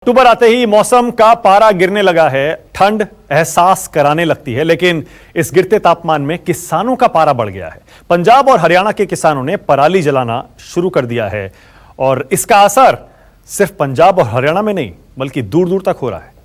अक्टूबर आते ही मौसम का पारा गिरने लगा है। ठंड एहसास कराने लगती है, लेकिन इस गिरते तापमान में किसानों का पारा बढ़ गया है। पंजाब और हरियाणा के किसानों ने पराली जलाना शुरू कर दिया है और इसका असर सिर्फ पंजाब और हरियाणा में नहीं बल्कि दूर दूर तक हो रहा है।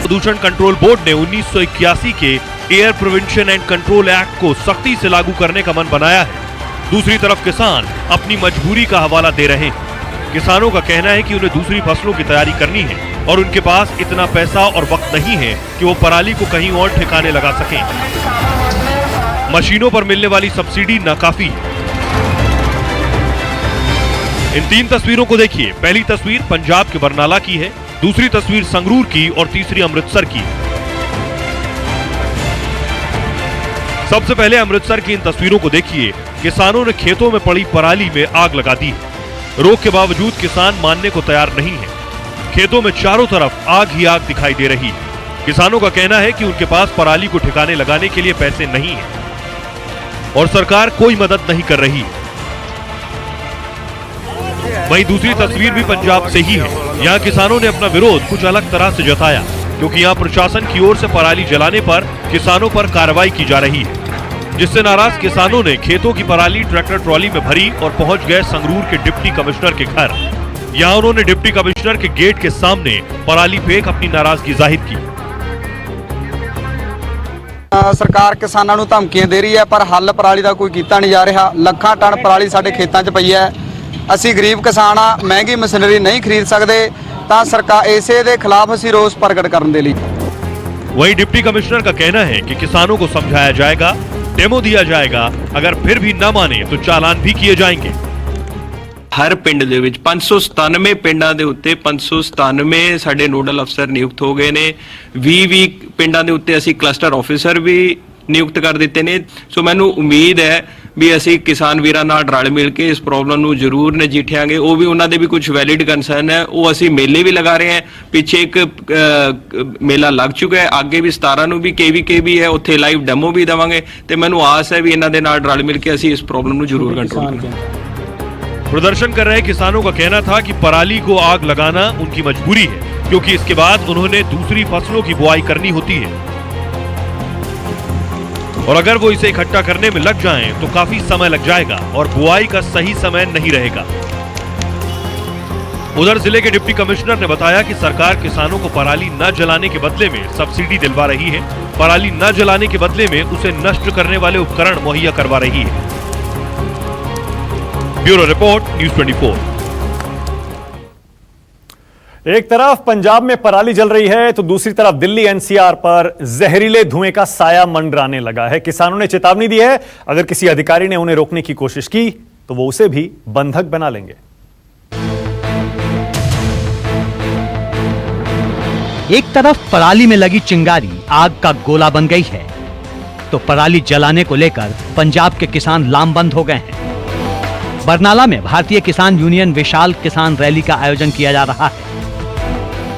प्रदूषण कंट्रोल बोर्ड ने 1981 के air prevention and control act को सख्ती से लागू करने का मन बनाया है। दूसरी तरफ किसान अपनी मजबूरी का हवाला दे रहे हैं। किसानों का कहना है कि उन्हें दूसरी फसलों की तैयारी करनी है और उनके पास इतना पैसा और वक्त नहीं है कि वो पराली को कहीं और ठिकाने लगा सकें। मशीनों पर मिलने वाली सब्सिडी नाकाफी है। इन तीन तस्वीरों को देखिए। पहली तस्वीर पंजाब के बरनाला की है, दूसरी तस्वीर संगरूर की और तीसरी अमृतसर की। सबसे पहले अमृतसर की इन तस्वीरों को देखिए। किसानों ने खेतों में पड़ी पराली में आग लगा दी है। रोक के बावजूद किसान मानने को तैयार नहीं है। खेतों में चारों तरफ आग ही आग दिखाई दे रही है। किसानों का कहना है कि उनके पास पराली को ठिकाने लगाने के लिए पैसे नहीं है और सरकार कोई मदद नहीं कर रही है। वहीं दूसरी तस्वीर भी पंजाब से ही है। यहाँ किसानों ने अपना विरोध कुछ अलग तरह से जताया, क्योंकि यहाँ प्रशासन की ओर से पराली जलाने पर किसानों पर कार्रवाई की जा रही है, जिससे नाराज किसानों ने खेतों की पराली ट्रैक्टर ट्रॉली में भरी और पहुंच गए संगरूर के डिप्टी कमिश्नर के घर। यहाँ उन्होंने डिप्टी कमिश्नर के गेट के सामने पराली फेंक अपनी नाराजगी जाहिर की। सरकार किसानों को धमकियां दे रही है, पर हल पराली का कोई किया नहीं जा रहा। ਲੱਖਾਂ टन पराली साडे खेतों 'ਚ पई है। ਅਸੀਂ गरीब किसान आ, महंगी मशीनरी नहीं खरीद सकते, तो सरकार इसे दे खिलाफ ਅਸੀਂ रोष प्रगट करने के लिए। वहीं डिप्टी कमिश्नर का कहना है कि किसानों को समझाया जाएगा, डेमो दिया जाएगा, अगर फिर भी न माने तो चालान भी किए जाएंगे। हर पिंड दे विच 597 पिंडां दे उत्ते 597 साडे नोडल अफसर नियुक्त हो गए ने। 20 पिंडां दे उत्ते ਅਸੀਂ क्लस्टर ऑफिसर भी नियुक्त कर दिते ने। सो मैनू उम्मीद है भी ਅਸੀਂ किसान ਵੀਰਾਂ ਨਾਲ ਰਲ ਮਿਲ ਕੇ ਇਸ ਪ੍ਰੋਬਲਮ ਨੂੰ ਜ਼ਰੂਰ ਨਜਿੱਠਾਂਗੇ। ਉਹ ਵੀ ਉਹਨਾਂ ਦੇ ਵੀ ਕੁਝ ਵੈਲਿਡ ਕੰਸਰਨ ਹੈ, ਉਹ ਅਸੀਂ ਮੇਲੇ ਵੀ ਲਗਾ ਰਹੇ ਹਾਂ। ਪਿੱਛੇ ਇੱਕ ਮੇਲਾ ਲੱਗ ਚੁੱਕਾ ਹੈ, ਅੱਗੇ ਵੀ 17 ਨੂੰ ਵੀ KVKB ਹੈ, ਉੱਥੇ ਲਾਈਵ ਡੈਮੋ ਵੀ ਦੇਵਾਂਗੇ ਤੇ ਮੈਨੂੰ ਆਸ ਹੈ ਵੀ ਇਹਨਾਂ ਦੇ ਨਾਲ ਰਲ ਮਿਲ ਕੇ ਅਸੀਂ ਇਸ ਪ੍ਰੋਬਲਮ ਨੂੰ ਜ਼ਰੂਰ ਕੰਟਰੋਲ ਕਰਾਂਗੇ। प्रदर्शन कर रहे किसानों का कहना था कि पराली को आग लगाना उनकी मजबूरी है, क्योंकि इसके बाद उन्होंने दूसरी फसलों की बुआई करनी होती है और अगर वो इसे इकट्ठा करने में लग जाएं तो काफी समय लग जाएगा और बुआई का सही समय नहीं रहेगा। उधर जिले के डिप्टी कमिश्नर ने बताया कि सरकार किसानों को पराली न जलाने के बदले में सब्सिडी दिलवा रही है। पराली न जलाने के बदले में उसे नष्ट करने वाले उपकरण मुहैया करवा रही है। Bureau report, news 24। एक तरफ पंजाब में पराली जल रही है तो दूसरी तरफ दिल्ली NCR पर जहरीले धुएं का साया मंडराने लगा है। किसानों ने चेतावनी दी है, अगर किसी अधिकारी ने उन्हें रोकने की कोशिश की तो वो उसे भी बंधक बना लेंगे। एक तरफ पराली में लगी चिंगारी आग का गोला बन गई है तो पराली जलाने को लेकर पंजाब के किसान लामबंद हो गए हैं। बरनाला में भारतीय किसान यूनियन विशाल किसान रैली का आयोजन किया जा रहा है।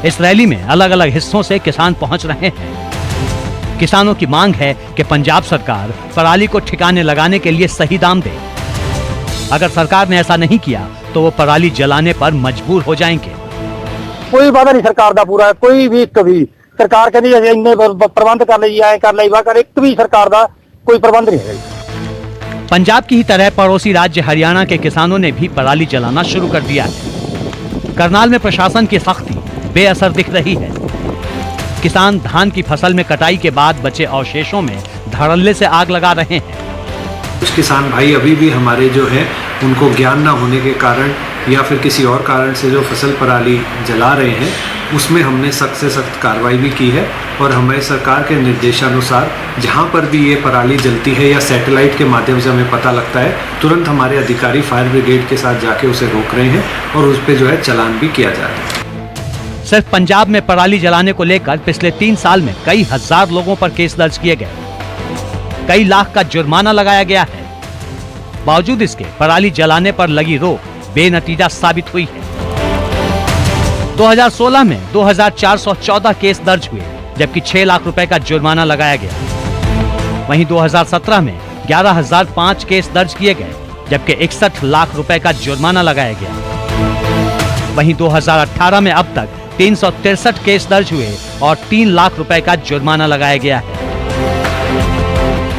इस रैली में अलग अलग हिस्सों से किसान पहुंच रहे हैं। किसानों की मांग है कि पंजाब सरकार पराली को ठिकाने लगाने के लिए सही दाम दे। अगर सरकार ने ऐसा नहीं किया तो वो पराली जलाने पर मजबूर हो जाएंगे। कोई वादा नहीं सरकार का पूरा, कोई भी कभी सरकार कहती है इन्ने प्रबंध कर ली, ऐ कर ली, वह कर, एक भी सरकार का कोई प्रबंध नहीं है। पंजाब की ही तरह पड़ोसी राज्य हरियाणा के किसानों ने भी पराली जलाना शुरू कर दिया है। करनाल में प्रशासन की सख्ती बेअसर दिख रही है। किसान धान की फसल में कटाई के बाद बचे अवशेषों में धड़ल्ले से आग लगा रहे हैं। कुछ किसान भाई अभी भी हमारे जो है उनको ज्ञान ना होने के कारण या फिर किसी और कारण से जो फसल पराली जला रहे हैं, उसमें हमने सख्त से सख्त कार्रवाई भी की है और हमें सरकार के निर्देशानुसार जहां पर भी ये पराली जलती है या सैटेलाइट के माध्यम से हमें पता लगता है, तुरंत हमारे अधिकारी फायर ब्रिगेड के साथ जाके उसे रोक रहे हैं और उस पर जो है चालान भी किया जा रहा है। सिर्फ पंजाब में पराली जलाने को लेकर पिछले 3 साल में कई हजार लोगों पर केस दर्ज किए गए, कई लाख का जुर्माना लगाया गया है। बावजूद इसके पराली जलाने पर लगी रोक बेनतीजा साबित हुई है। 2016 में 2414 केस दर्ज हुए, जबकि 6 लाख रुपए का जुर्माना लगाया गया। वहीं 2017 में 11,005 केस दर्ज किए गए, जबकि 61 लाख रुपए का जुर्माना लगाया गया। वहीं 2018 में अब तक 363 केस दर्ज हुए और 3 लाख रुपए का जुर्माना लगाया गया है।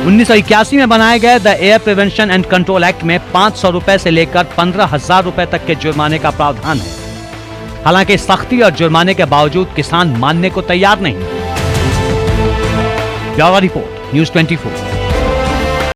1981 में बनाए गए the air prevention and control act में 500 रुपए से लेकर 15,000 रुपए तक के जुर्माने का प्रावधान है। हालांकि सख्ती और जुर्माने के बावजूद किसान मानने को तैयार नहीं। Bureau report, news 24।